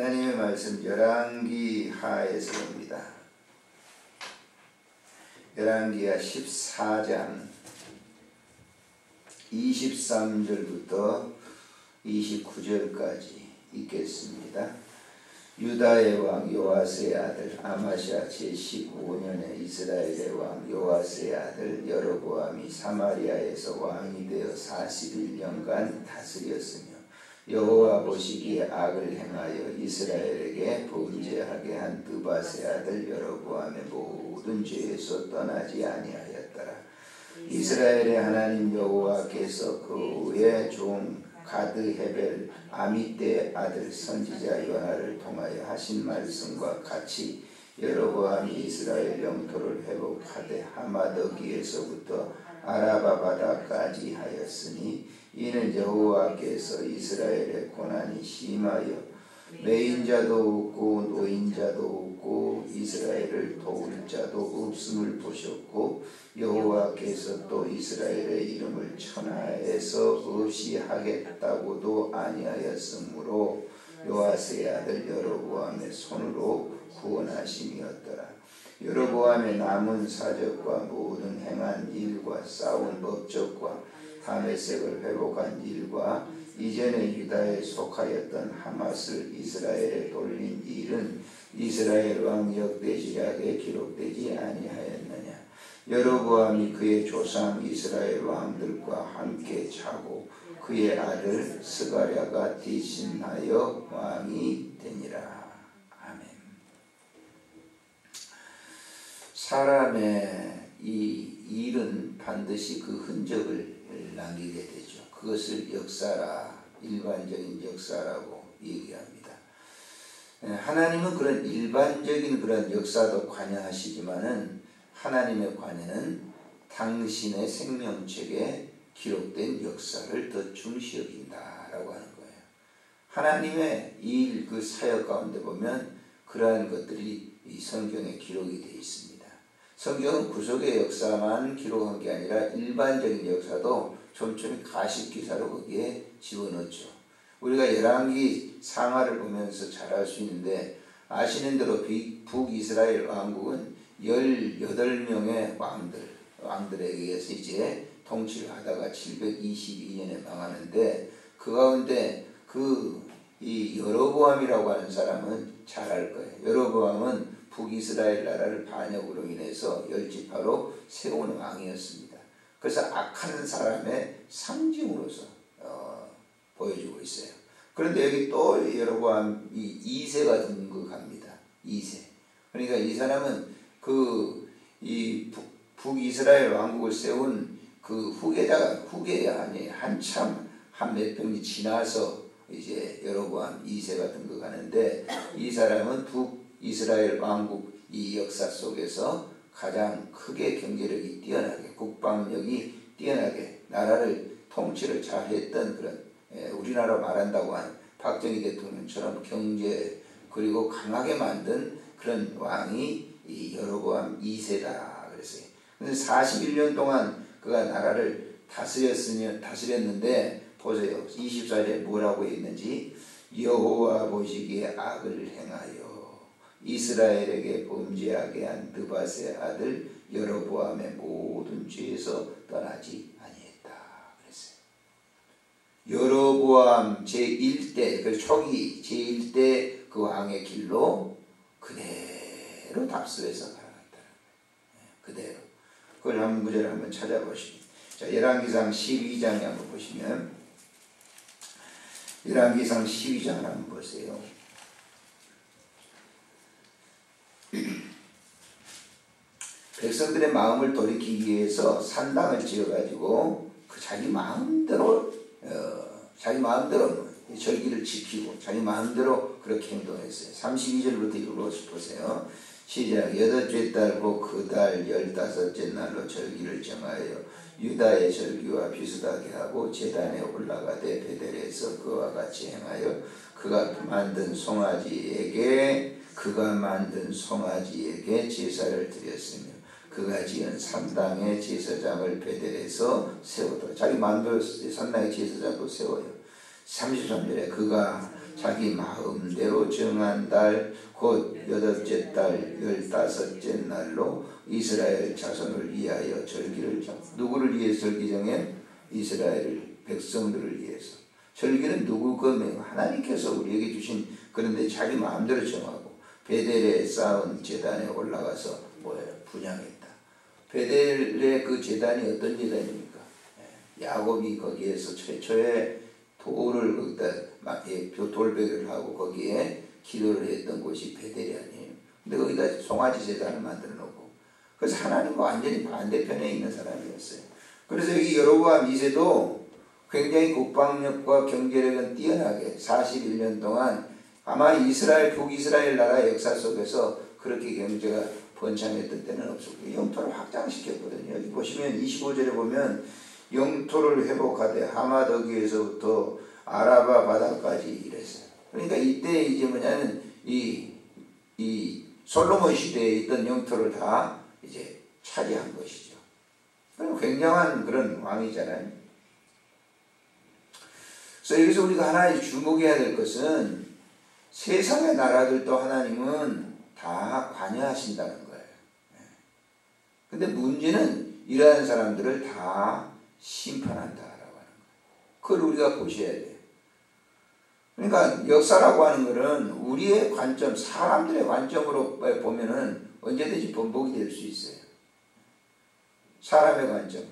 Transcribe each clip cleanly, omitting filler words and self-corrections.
하나님의 말씀 열왕기 하에서 봅니다. 열왕기하 14장 23절부터 29절까지 읽겠습니다. 유다의 왕 요아스의 아들 아마시아 제15년에 이스라엘의 왕 요아스의 아들 여로보암이 사마리아에서 왕이 되어 41년간 다스렸으며 여호와 보시기에 악을 행하여 이스라엘에게 범죄하게 한 느밧의 아들 여로보암의 모든 죄에서 떠나지 아니하였더라. 이스라엘의 하나님 여호와께서 그의 종 가드 헤벨 아미떼의 아들 선지자 요나를 통하여 하신 말씀과 같이 여로보암이 이스라엘 영토를 회복하되 하마더기에서부터 아라바 바다까지 하였으니 이는 여호와께서 이스라엘의 고난이 심하여 매인자도 없고 노인자도 없고 이스라엘을 도울 자도 없음을 보셨고 여호와께서 또 이스라엘의 이름을 천하에서 없이 하겠다고도 아니하였으므로 요아스의 아들 여로보암의 손으로 구원하심이었더라. 여로보암의 남은 사적과 모든 행한 일과 싸운 법적과 다메섹을 회복한 일과 이전에 유다에 속하였던 하맛을 이스라엘에 돌린 일은 이스라엘 왕 역대지략에 기록되지 아니하였느냐. 여로보암이 그의 조상 이스라엘 왕들과 함께 자고 그의 아들 스가랴가 대신하여 왕이 되니라. 아멘. 사람의 이 일은 반드시 그 흔적을 남기게 되죠. 그것을 역사라, 일반적인 역사라고 얘기합니다. 하나님은 그런 일반적인 그런 역사도 관여하시지만은 하나님의 관여는 당신의 생명책에 기록된 역사를 더 중시 여긴다라고 하는 거예요. 하나님의 일 그 사역 가운데 보면 그러한 것들이 이 성경에 기록이 되어 있습니다. 성경은 구속의 역사만 기록한 게 아니라 일반적인 역사도 촘촘히 가십기사로 거기에 집어넣죠. 우리가 열왕기 상하를 보면서 잘 알 수 있는데 아시는 대로 북이스라엘 왕국은 18명의 왕들에 의해서 이제 통치를 하다가 722년에 망하는데 그 가운데 이 여로보암이라고 하는 사람은 잘 알 거예요. 여로보암은 북이스라엘 나라를 반역으로 인해서 열지파로 세운 왕이었습니다. 그래서 악한 사람의 상징으로서 보여주고 있어요. 그런데 여기 또 여로보암 2세가 등극합니다. 2세. 그러니까 이 사람은 북이스라엘 왕국을 세운 그 후계야 아니 한참 한 몇 병이 지나서 이제 여로보암 2세가 등극하는데 이 사람은 북이스라엘 왕국 이 역사 속에서 가장 크게 경제력이 뛰어나게 국방력이 뛰어나게 나라를 통치를 잘했던 그런 우리나라 말한다고 한 박정희 대통령처럼 경제 그리고 강하게 만든 그런 왕이 이 여로보암 2세다 그랬어요. 그래서 41년 동안 그가 나라를 다스렸는데 보세요. 24절에 뭐라고 했는지 여호와 보시기에 악을 행하여 이스라엘에게 범죄하게 한 느밧의 아들 여로보암의 모든 죄에서 떠나지 아니했다 그랬어요. 여로보암 제1대 그 초기 제1대 그 왕의 길로 그대로 답습해서 살아갔다는 거예요. 그대로. 그걸 한 구절을 한번 찾아보시면 자 열왕기상 12장에 한번 보시면 열왕기상 12장을 한번 보세요. 백성들의 마음을 돌이키기 위해서 산당을 지어가지고 그 자기 마음대로 절기를 지키고 자기 마음대로 그렇게 행동했어요. 32절부터 읽어보세요. 시작. 8째 달 곧 그 달 15째 날로 절기를 정하여 유다의 절기와 비슷하게 하고 제단에 올라가되 베델에서 그와 같이 행하여 그가 만든 송아지에게 제사를 드렸으며 그가 지은 산당의 제사장을 베델에서 세우더라. 자기 마음대로 산당의 제사장도 세워요. 33절에 그가 자기 마음대로 정한 달 곧 8째 달 15째 날로 이스라엘 자손을 위하여 절기를 정해. 누구를 위해서 절기 정해? 이스라엘 백성들을 위해서. 절기는 누구 거면 하나님께서 우리에게 주신, 그런데 자기 마음대로 정하고 베델에 쌓은 제단에 올라가서 뭐예요? 분향했다. 베델의 그 제단이 어떤 제단입니까? 야곱이 거기에서 최초의 돌을 거기다 돌베개를 하고 거기에 기도를 했던 곳이 베델이 아니에요. 근데 거기다 송아지 제단을 만들어 놓고, 그래서 하나님과 완전히 반대편에 있는 사람이었어요. 그래서 여기 여로보암 2세도 굉장히 국방력과 경제력은 뛰어나게 41년 동안 아마 이스라엘, 북이스라엘 나라 역사 속에서 그렇게 경제가 번창했던 때는 없었고 영토를 확장시켰거든요. 여기 보시면 25절에 보면 영토를 회복하되 하마더기에서부터 아라바 바다까지 이랬어요. 그러니까 이때 이제 뭐냐면 이 솔로몬 시대에 있던 영토를 다 이제 차지한 것이죠. 그리고 굉장한 그런 왕이잖아요. 그래서 여기서 우리가 하나 주목해야 될 것은 세상의 나라들도 하나님은 다 관여하신다는 거예요. 근데 문제는 이러한 사람들을 다 심판한다라고 하는 거예요. 그걸 우리가 보셔야 돼요. 그러니까 역사라고 하는 것은 우리의 관점, 사람들의 관점으로 보면은 언제든지 번복이 될 수 있어요. 사람의 관점.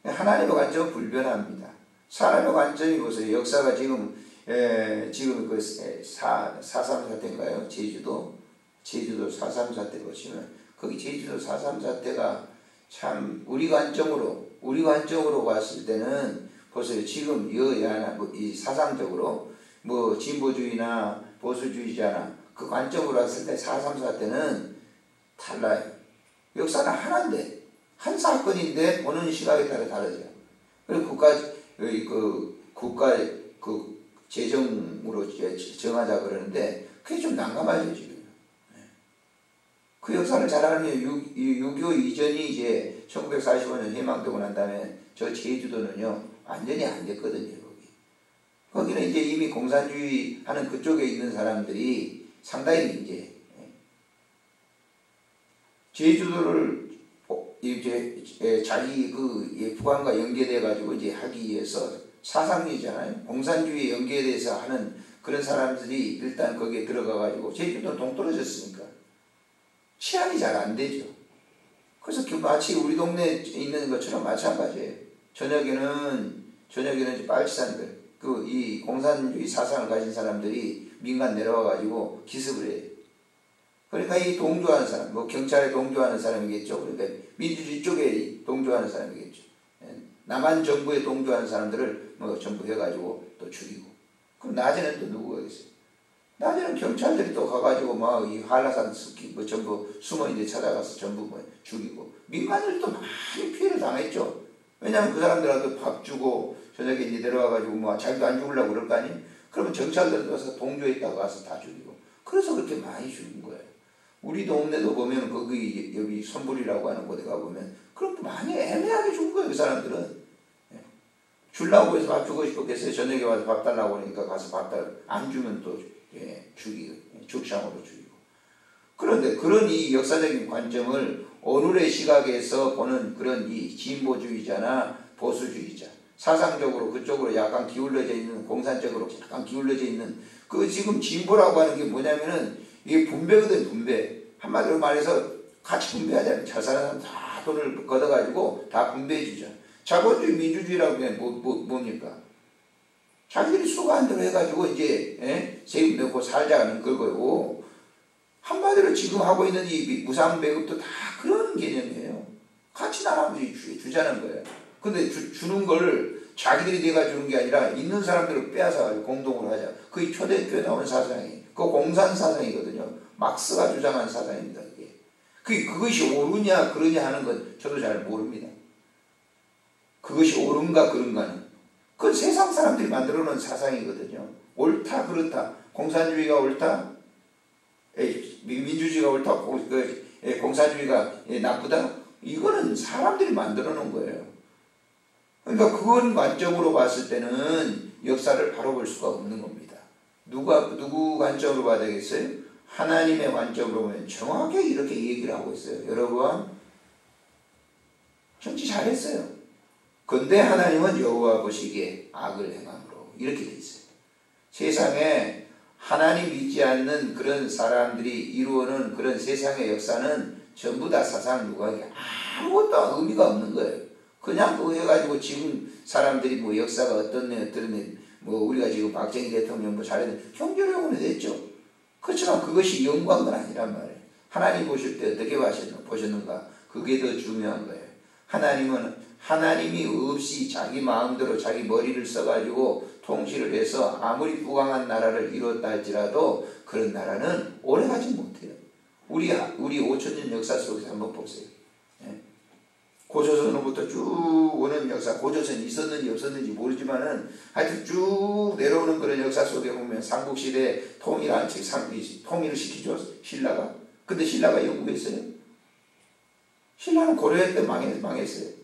하나님의 관점은 불변합니다. 사람의 관점이 보세요. 역사가 지금 그 4.3 사태인가요? 제주도 4.3 사태 보시면 거기 제주도 4.3 사태가 참 우리 관점으로 봤을 때는 보세요. 지금 여야나 이 사상적으로 진보주의나 보수주의자나 그 관점으로 봤을 때 4.3 사태는 달라요. 역사는 하나인데 한 사건인데 보는 시각에 따라 다르죠. 그리고 국가 재정으로 정하자 그러는데 그게 좀 난감하죠 지금. 그 역사를 잘 아는 6.25 이전이 이제 1945년 해방되고 난 다음에 저 제주도는요 완전히 안 됐거든요. 거기는 이제 이미 공산주의 하는 그쪽에 있는 사람들이 상당히 이제 제주도를 이제 자기 북한과 연계돼 가지고 이제 하기 위해서 사상주의잖아요. 공산주의에 연계돼서 하는 그런 사람들이 일단 거기에 들어가 가지고 제주도는 동떨어졌으니까 치안이 잘 안 되죠. 그래서 마치 우리 동네에 있는 것처럼 마찬가지예요. 저녁에는 이제 빨치산들 이 공산주의 사상을 가진 사람들이 민간 내려와 가지고 기습을 해요. 그러니까 이 동조하는 사람, 경찰에 동조하는 사람이겠죠. 그러니까 민주주의 쪽에 동조하는 사람이겠죠. 남한 정부에 동조하는 사람들을 전부 해가지고 또 죽이고. 그럼 낮에는 또 누구가 있어요? 낮에는 경찰들이 또 가가지고 이 한라산 스키 전부 숨어있는 데 찾아가서 전부 죽이고. 민간인들도 많이 피해를 당했죠. 왜냐하면 그 사람들한테 밥 주고 저녁에 이제 내려와가지고 자기도 안 죽으려고 그럴 거 아니에요? 그러면 경찰들 가서 동조했다고 가서 다 죽이고. 그래서 그렇게 많이 죽인 거예요. 우리 동네도 보면 거기 여기 선불이라고 하는 곳에 가보면 그럼 많이 애매하게 죽은 거예요. 그 사람들은. 주려고 해서 밥 주고 싶었겠어요. 저녁에 와서 밥 달라고 하니까 가서 밥 안 주면 또 죽이고 죽상으로 죽이고. 그런데 그런 이 역사적인 관점을 오늘의 시각에서 보는 그런 이 진보주의자나 보수주의자, 사상적으로 그쪽으로 약간 기울어져 있는, 공산적으로 약간 기울어져 있는 그 지금 진보라고 하는 게 뭐냐면은 이게 분배거든. 분배. 한마디로 말해서 같이 분배하잖아요. 잘 사는 사람 다 돈을 걷어가지고 다 분배해 주죠. 자본주의 민주주의라고 하면 뭡니까? 자기들이 수고한 대로 해가지고 이제 세금 내고 살자는 그거고, 한마디로 지금 하고 있는 이 무상배급도 다 그런 개념이에요. 같이 나눠서 주자는 거예요. 근데 주는 걸 자기들이 내가 주는 게 아니라 있는 사람들을 빼앗아가지고 공동으로 하자. 그게 초대교회 나온 사상이, 그거 공산 사상이거든요. 막스가 주장한 사상입니다. 그것이 옳으냐 그러냐 하는 건 저도 잘 모릅니다. 그것이 옳은가 그런가는 그건 세상 사람들이 만들어 놓은 사상이거든요. 옳다 그렇다, 공산주의가 옳다, 민주주의가 옳다, 공산주의가 나쁘다, 이거는 사람들이 만들어 놓은 거예요. 그러니까 그건 관점으로 봤을 때는 역사를 바로 볼 수가 없는 겁니다. 누구 관점으로 봐야 되겠어요? 하나님의 관점으로 보면 정확하게 이렇게 얘기를 하고 있어요. 여러분, 정치 잘했어요. 근데 하나님은 여호와 보시기에 악을 행함으로 이렇게 돼 있어요. 세상에 하나님 믿지 않는 그런 사람들이 이루어놓은 그런 세상의 역사는 전부 다 사상 누각이 아무것도 의미가 없는 거예요. 그냥 그거 해가지고 지금 사람들이 뭐 역사가 어떻네 뭐 우리가 지금 박정희 대통령 뭐 잘했네 경제력은 됐죠. 그렇지만 그것이 영광은 아니란 말이에요. 하나님 보실 때 어떻게 보셨는가? 그게 더 중요한 거예요. 하나님이 없이 자기 마음대로 자기 머리를 써가지고 통치를 해서 아무리 부강한 나라를 이뤘다 할지라도 그런 나라는 오래가지 못해요. 우리 5천년 역사 속에서 한번 보세요. 고조선으로부터 쭉 오는 역사, 고조선이 있었는지 없었는지 모르지만은 하여튼 쭉 내려오는 그런 역사 속에 보면 삼국시대 통일을 시키죠, 신라가. 근데 신라가 영국했어요. 신라는 고려 때 망했어요.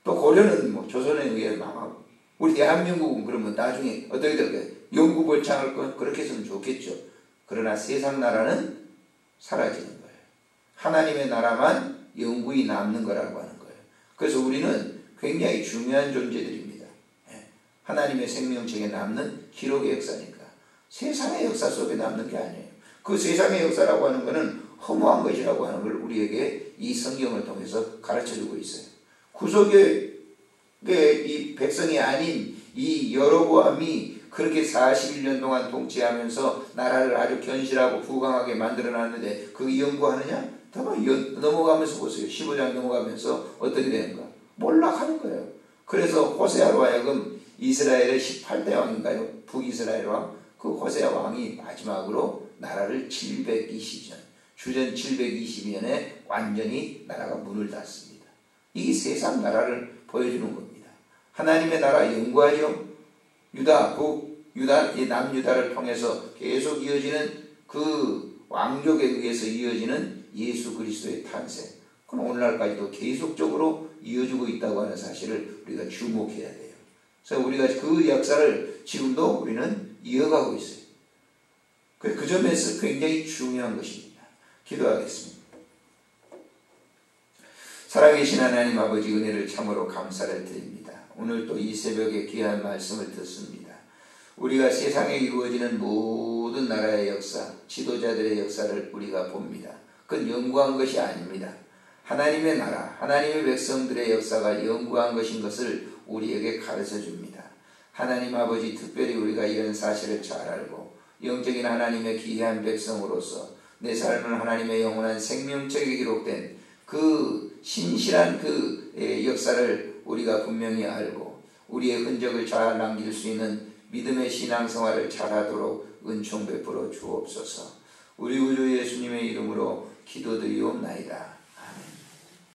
또 고려는 뭐 조선에 의해 망하고. 우리 대한민국은 그러면 나중에 어떻게 될까요? 영국을 창할 건 그렇게 했으면 좋겠죠. 그러나 세상 나라는 사라지는 거예요. 하나님의 나라만 영구히 남는 거라고 하는 거예요. 그래서 우리는 굉장히 중요한 존재들입니다. 하나님의 생명책에 남는 기록의 역사니까. 세상의 역사 속에 남는 게 아니에요. 그 세상의 역사라고 하는 것은 허무한 것이라고 하는 걸 우리에게 이 성경을 통해서 가르쳐주고 있어요. 구속의 이 백성이 아닌 이 여로보암이 그렇게 41년 동안 통치하면서 나라를 아주 견실하고 부강하게 만들어놨는데 그거 연구하느냐? 넘어가면서 보세요. 15장 넘어가면서 어떻게 되는가? 몰락하는 거예요. 그래서 호세아로 하여금 이스라엘의 18대 왕인가요? 북이스라엘 왕. 그 호세아 왕이 마지막으로 나라를 720년, 주전 720년에 완전히 나라가 문을 닫습니다. 이게 세상 나라를 보여주는 겁니다. 하나님의 나라 영구하죠. 남유다를 통해서 계속 이어지는 그 왕족에 의해서 이어지는 예수 그리스도의 탄생. 그럼 오늘날까지도 계속적으로 이어지고 있다고 하는 사실을 우리가 주목해야 돼요. 그래서 우리가 그 역사를 지금도 우리는 이어가고 있어요. 그 점에서 굉장히 중요한 것입니다. 기도하겠습니다. 살아계신 하나님 아버지 은혜를 참으로 감사를 드립니다. 오늘 또 이 새벽에 귀한 말씀을 듣습니다. 우리가 세상에 이루어지는 모든 나라의 역사, 지도자들의 역사를 우리가 봅니다. 그건 영구한 것이 아닙니다. 하나님의 나라, 하나님의 백성들의 역사가 영구한 것인 것을 우리에게 가르쳐 줍니다. 하나님 아버지, 특별히 우리가 이런 사실을 잘 알고 영적인 하나님의 귀한 백성으로서 내 삶은 하나님의 영원한 생명책에 기록된 그 신실한 그 역사를 우리가 분명히 알고 우리의 흔적을 잘 남길 수 있는 믿음의 신앙생활을 잘하도록 은총 베풀어 주옵소서. 우리 구주 예수님의 이름으로 기도드리옵나이다. 아멘.